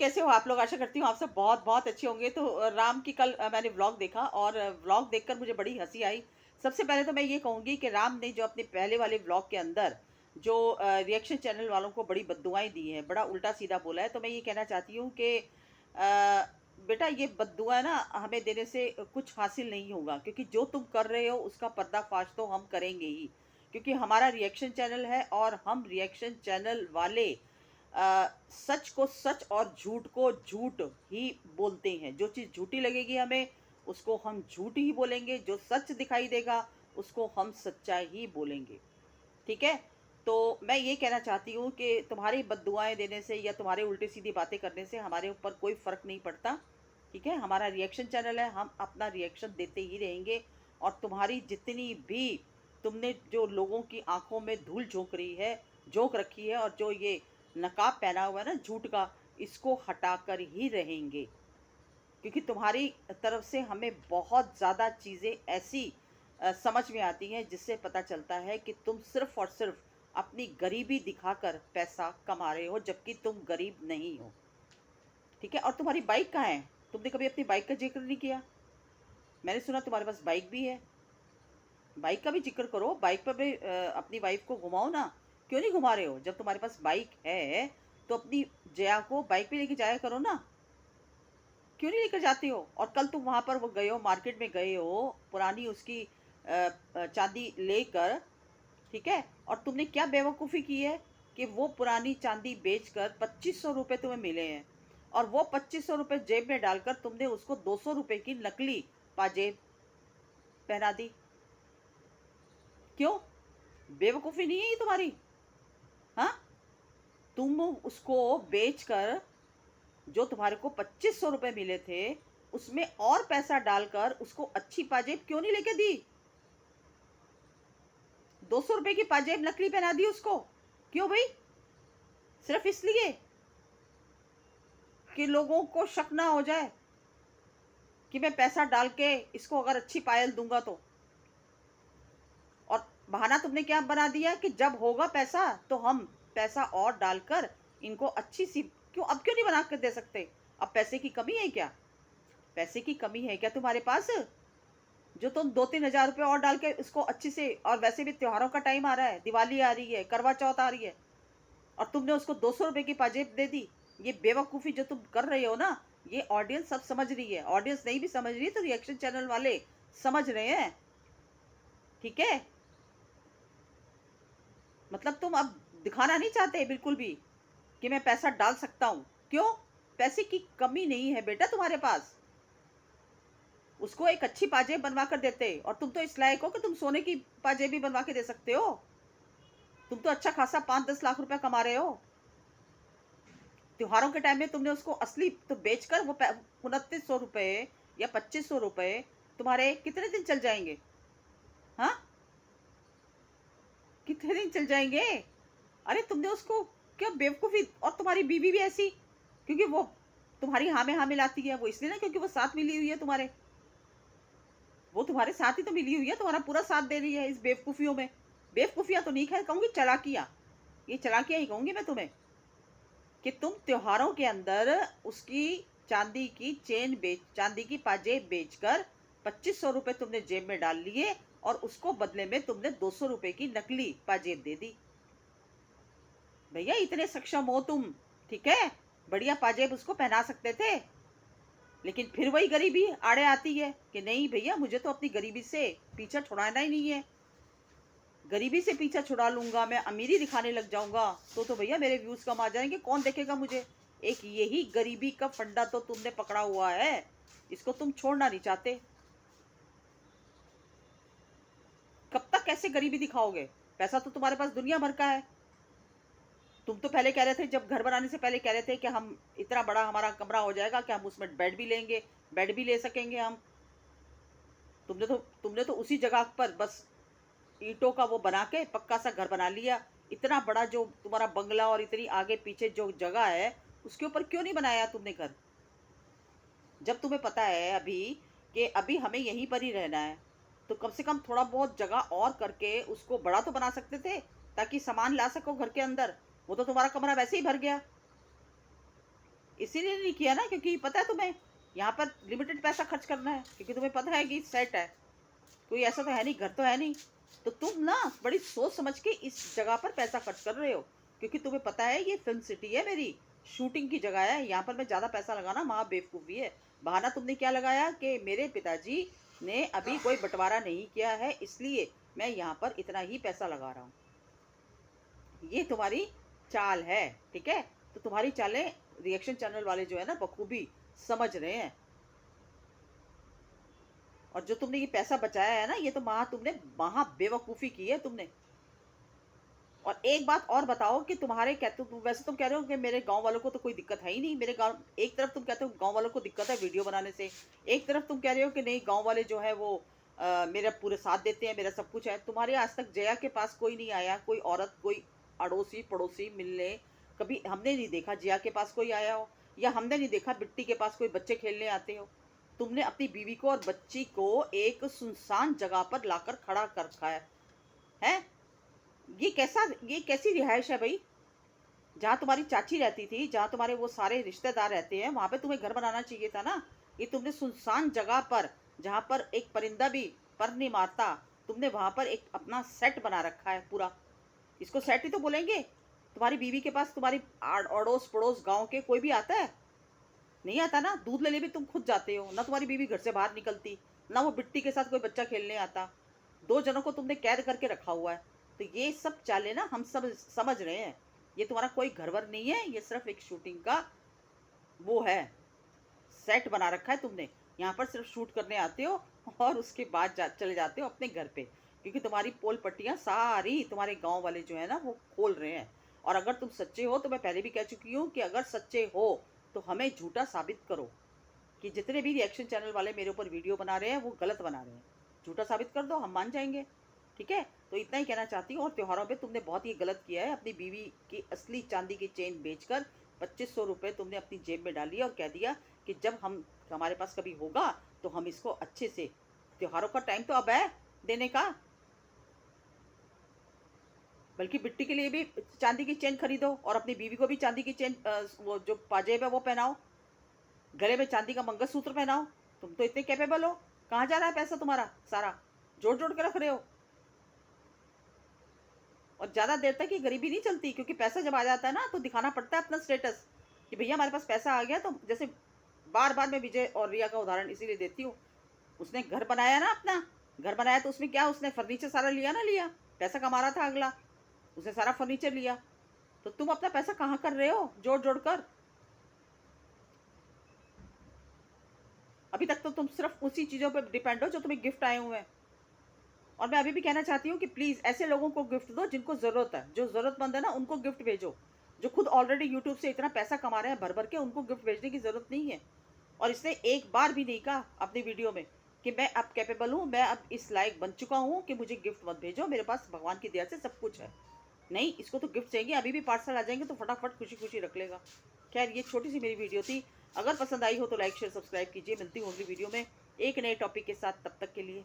कैसे हो आप लोग? आशा करती हूँ आप सब बहुत बहुत अच्छे होंगे। तो राम की कल मैंने व्लॉग देखा और व्लॉग देखकर मुझे बड़ी हंसी आई। सबसे पहले तो मैं ये कहूँगी कि राम ने जो अपने पहले वाले व्लॉग के अंदर जो रिएक्शन चैनल वालों को बड़ी बद्दुआएं दी हैं, बड़ा उल्टा सीधा बोला है। तो मैं ये कहना चाहती हूँ कि बेटा, ये बद्दुआएं ना हमें देने से कुछ हासिल नहीं होगा, क्योंकि जो तुम कर रहे हो उसका पर्दाफाश तो हम करेंगे ही, क्योंकि हमारा रिएक्शन चैनल है और हम रिएक्शन चैनल वाले सच को सच और झूठ को झूठ ही बोलते हैं। जो चीज़ झूठी लगेगी हमें, उसको हम झूठ ही बोलेंगे। जो सच दिखाई देगा, उसको हम सच्चाई ही बोलेंगे। ठीक है? तो मैं ये कहना चाहती हूँ कि तुम्हारी बद्दुआएँ देने से या तुम्हारे उल्टी-सीधी बातें करने से हमारे ऊपर कोई फ़र्क नहीं पड़ता। ठीक है? हमारा रिएक्शन चैनल है, हम अपना रिएक्शन देते ही रहेंगे। और तुम्हारी जितनी भी तुमने जो लोगों की आँखों में धूल झोंक रखी है, और जो ये नकाब पहना हुआ है ना झूठ का, इसको हटाकर ही रहेंगे। क्योंकि तुम्हारी तरफ से हमें बहुत ज़्यादा चीज़ें ऐसी समझ में आती हैं, जिससे पता चलता है कि तुम सिर्फ़ और सिर्फ़ अपनी गरीबी दिखाकर पैसा कमा रहे हो, जबकि तुम गरीब नहीं हो। ठीक है? और तुम्हारी बाइक कहाँ है? तुमने कभी अपनी बाइक का ज़िक्र नहीं किया। मैंने सुना तुम्हारे पास बाइक भी है। बाइक का भी ज़िक्र करो, बाइक पे भी अपनी वाइफ़ को घुमाओ ना। क्यों नहीं घुमा रहे हो? जब तुम्हारे पास बाइक है, तो अपनी जया को बाइक पे लेके जाया करो ना। क्यों नहीं लेकर जाते हो? और कल तुम वहाँ पर वो गए हो, मार्केट में गए हो, पुरानी उसकी चाँदी लेकर, ठीक है? और तुमने क्या बेवकूफ़ी की है कि वो पुरानी चाँदी बेचकर ₹2500 तुम्हें मिले हैं, और वो ₹2500 जेब में डालकर तुमने उसको ₹200 की नकली पाजेब पहना दी। क्यों? बेवकूफ़ी नहीं है ये तुम्हारी? हाँ? तुम उसको बेचकर जो तुम्हारे को ₹2500 मिले थे, उसमें और पैसा डालकर उसको अच्छी पाजेब क्यों नहीं लेके दी? ₹200 की पाजेब नकली पहना दी उसको। क्यों भई? सिर्फ़ इसलिए कि लोगों को शक ना हो जाए कि मैं पैसा डाल के इसको अगर अच्छी पायल दूँगा तो। और बहाना तुमने क्या बना दिया कि जब होगा पैसा तो हम पैसा और डालकर इनको अच्छी-सी, क्यों नहीं बना के दे सकते? अब पैसे की कमी है क्या? पैसे की कमी है क्या तुम्हारे पास? जो तुम 2-3 हज़ार रुपए और डाल के इसको अच्छे से, और वैसे भी त्योहारों का टाइम आ रहा है, दिवाली आ रही है, करवा चौथ आ रही है, और तुमने उसको ₹200 की पाजेब दे दी। ये बेवकूफ़ी जो तुम कर रहे हो ना, ये ऑडियंस सब समझ रही है। ऑडियंस नहीं भी समझ रही है तो रिएक्शन चैनल वाले समझ रहे हैं। ठीक है? मतलब तुम अब दिखाना नहीं चाहते बिल्कुल भी कि मैं पैसा डाल सकता हूँ। क्यों? पैसे की कमी नहीं है बेटा तुम्हारे पास। उसको एक अच्छी पाजेब बनवा कर देते, और तुम तो इस लायक हो कि तुम सोने की पाजेब भी बनवा के दे सकते हो। तुम तो अच्छा खासा 5-10 लाख रुपया कमा रहे हो। त्योहारों के टाइम में तुमने उसको असली तो बेचकर वो 2900 रुपए या 2500 रुपए तुम्हारे कितने दिन चल जाएंगे? हाँ? कितने दिन चल जाएंगे? अरे तुमने उसको, क्या बेवकूफी! और तुम्हारी बीवी भी ऐसी, क्योंकि वो तुम्हारी हाँ में हाँ मिलाती है। वो इसलिए ना क्योंकि वो साथ मिली हुई है तुम्हारे। वो तुम्हारे साथ ही तो मिली हुई है, तुम्हारा पूरा साथ दे रही है इस बेवकूफियों में। बेवकूफियां तो नहीं, खैर कहूंगी चालाकियां। ये चालाकियां ही कहूंगी मैं तुम्हें, कि तुम त्योहारों के अंदर उसकी चांदी की पाजेब बेचकर ₹2500 तुमने जेब में डाल लिए, और उसको बदले में तुमने ₹200 की नकली पाजेब दे दी। भैया इतने सक्षम हो तुम, ठीक है? बढ़िया पाजेब उसको पहना सकते थे। लेकिन फिर वही गरीबी आड़े आती है कि नहीं भैया, मुझे तो अपनी गरीबी से पीछा छुड़ाना ही नहीं है। गरीबी से पीछा छुड़ा लूंगा, मैं अमीरी दिखाने लग जाऊंगा, तो भैया मेरे व्यूज कम आ जाएंगे, कौन देखेगा मुझे? एक यही गरीबी का फंडा तो तुमने पकड़ा हुआ है, इसको तुम छोड़ना नहीं चाहते। कब तक कैसे गरीबी दिखाओगे? पैसा तो तुम्हारे पास दुनिया भर का है। तुम तो पहले कह रहे थे, जब घर बनाने से पहले कह रहे थे कि हम इतना बड़ा हमारा कमरा हो जाएगा कि हम उसमें बेड भी लेंगे, बेड भी ले सकेंगे हम। तुमने तो उसी जगह पर बस ईंटों का वो बना के पक्का सा घर बना लिया। इतना बड़ा जो तुम्हारा बंगला और इतनी आगे पीछे जो जगह है, उसके ऊपर क्यों नहीं बनाया तुमने घर? जब तुम्हें पता है अभी कि अभी हमें यहीं पर ही रहना है, तो कम से कम थोड़ा बहुत जगह और करके उसको बड़ा तो बना सकते थे, ताकि सामान ला सको घर के अंदर। वो तो तुम्हारा कमरा वैसे ही भर गया। इसीलिए नहीं किया ना, क्योंकि पता है तुम्हें यहाँ पर लिमिटेड पैसा खर्च करना है, क्योंकि तुम्हें पता है कि सेट है, कोई ऐसा तो है नहीं, घर तो है नहीं। तो तुम ना बड़ी सोच समझ के इस जगह पर पैसा खर्च कर रहे हो, क्योंकि तुम्हें पता है ये फिल्म सिटी है, मेरी शूटिंग की जगह है, यहाँ पर मैं ज़्यादा पैसा लगाना महा बेवकूफ़ी है। बहाना तुमने क्या लगाया कि मेरे पिताजी ने अभी कोई बंटवारा नहीं किया है, इसलिए मैं यहाँ पर इतना ही पैसा लगा रहा हूँ। ये तुम्हारी चाल है, ठीक है। तो तुम्हारी चालें रिएक्शन चैनल वाले जो है ना बखूबी समझ रहे हैं। और जो तुमने ये पैसा बचाया है ना, ये तो महा बेवकूफ़ी की है तुमने। और एक बात और बताओ कि तुम्हारे कहते हो, वैसे तुम कह रहे हो कि मेरे गांव वालों को तो कोई दिक्कत है ही नहीं, मेरे गांव, एक तरफ तुम कहते हो गांव वालों को दिक्कत है वीडियो बनाने से, एक तरफ तुम कह रहे हो कि नहीं गांव वाले जो है वो मेरा पूरे साथ देते हैं, मेरा सब कुछ है। तुम्हारे आज तक जया के पास कोई नहीं आया, कोई औरत, कोई अड़ोसी पड़ोसी मिलने, कभी हमने नहीं देखा जया के पास कोई आया हो, या हमने नहीं देखा बिट्टी के पास कोई बच्चे खेलने आते हो। तुमने अपनी बीवी को और बच्ची को एक सुनसान जगह पर लाकर खड़ा कर रखा है। ये कैसी रिहाइश है भाई? जहाँ तुम्हारी चाची रहती थी, जहाँ तुम्हारे वो सारे रिश्तेदार रहते हैं, वहां पे तुम्हें घर बनाना चाहिए था ना। ये तुमने सुनसान जगह पर, जहाँ पर एक परिंदा भी पर नहीं मारता, तुमने वहां पर एक अपना सेट बना रखा है पूरा। इसको सेट ही तो बोलेंगे। तुम्हारी बीवी के पास तुम्हारी अड़ोस पड़ोस गांव के कोई भी आता है? नहीं आता ना। दूध लेने भी तुम खुद जाते हो ना, तुम्हारी बीवी घर से बाहर निकलती ना, वो बिट्टी के साथ कोई बच्चा खेलने आता। दो जनों को तुमने कैद करके रखा हुआ है। तो ये सब चालें ना हम सब समझ रहे हैं। ये तुम्हारा कोई घरवर नहीं है, ये सिर्फ एक शूटिंग का वो है, सेट बना रखा है तुमने। यहाँ पर सिर्फ शूट करने आते हो और उसके बाद चले जाते हो अपने घर पे, क्योंकि तुम्हारी पोल पट्टियाँ सारी तुम्हारे गांव वाले जो है ना वो खोल रहे हैं। और अगर तुम सच्चे हो, तो मैं पहले भी कह चुकी हूँ कि अगर सच्चे हो तो हमें झूठा साबित करो, कि जितने भी रिएक्शन चैनल वाले मेरे ऊपर वीडियो बना रहे हैं वो गलत बना रहे हैं। झूठा साबित कर दो, हम मान जाएंगे, ठीक है। तो इतना ही कहना चाहती हूँ। और त्योहारों पे तुमने बहुत ही गलत किया है, अपनी बीवी की असली चांदी की चेन बेचकर 2500 रुपये तुमने अपनी जेब में डाली और कह दिया कि जब हमारे पास कभी होगा तो हम इसको अच्छे से, त्योहारों का टाइम तो अब है देने का। बल्कि बिट्टी के लिए भी चांदी की चेन खरीदो और अपनी बीवी को भी चांदी की चेन, वो जो पाजेब है वो पहनाओ, गले में चांदी का मंगलसूत्र पहनाओ। तुम तो इतने कैपेबल हो। कहाँ जा रहा है पैसा तुम्हारा सारा? जोड़ जोड़ के रख रहे हो। और ज़्यादा देर तक ये गरीबी नहीं चलती, क्योंकि पैसा जब आ जाता है ना तो दिखाना पड़ता है अपना स्टेटस, कि भैया हमारे पास पैसा आ गया। तो जैसे बार बार मैं विजय और रिया का उदाहरण इसीलिए देती हूँ। उसने घर बनाया ना अपना, घर बनाया तो उसमें क्या, उसने फर्नीचर सारा लिया ना, लिया, पैसा कमा रहा था अगला, उसने सारा फर्नीचर लिया। तो तुम अपना पैसा कहाँ कर रहे हो जोड़ जोड़ कर? अभी तक तो तुम सिर्फ उसी चीज़ों पर डिपेंड हो जो तुम्हें गिफ्ट आए हुए हैं। और मैं अभी भी कहना चाहती हूँ कि प्लीज़ ऐसे लोगों को गिफ्ट दो जिनको ज़रूरत है, जो ज़रूरतमंद है ना उनको गिफ्ट भेजो। जो खुद ऑलरेडी यूट्यूब से इतना पैसा कमा रहे हैं भर भर के, उनको गिफ्ट भेजने की ज़रूरत नहीं है। और इसने एक बार भी नहीं कहा अपनी वीडियो में कि मैं अब कैपेबल हूँ, मैं अब इस लायक बन चुका हूँ कि मुझे गिफ्ट मत भेजो, मेरे पास भगवान की दया से सब कुछ है। नहीं, इसको तो गिफ्ट चाहिए। अभी भी पार्सल आ जाएंगे तो फटाफट खुशी खुशी रख लेगा। खैर, ये छोटी सी मेरी वीडियो थी। अगर पसंद आई हो तो लाइक शेयर सब्सक्राइब कीजिए। मिलती हूँ अगली वीडियो में एक नए टॉपिक के साथ। तब तक के लिए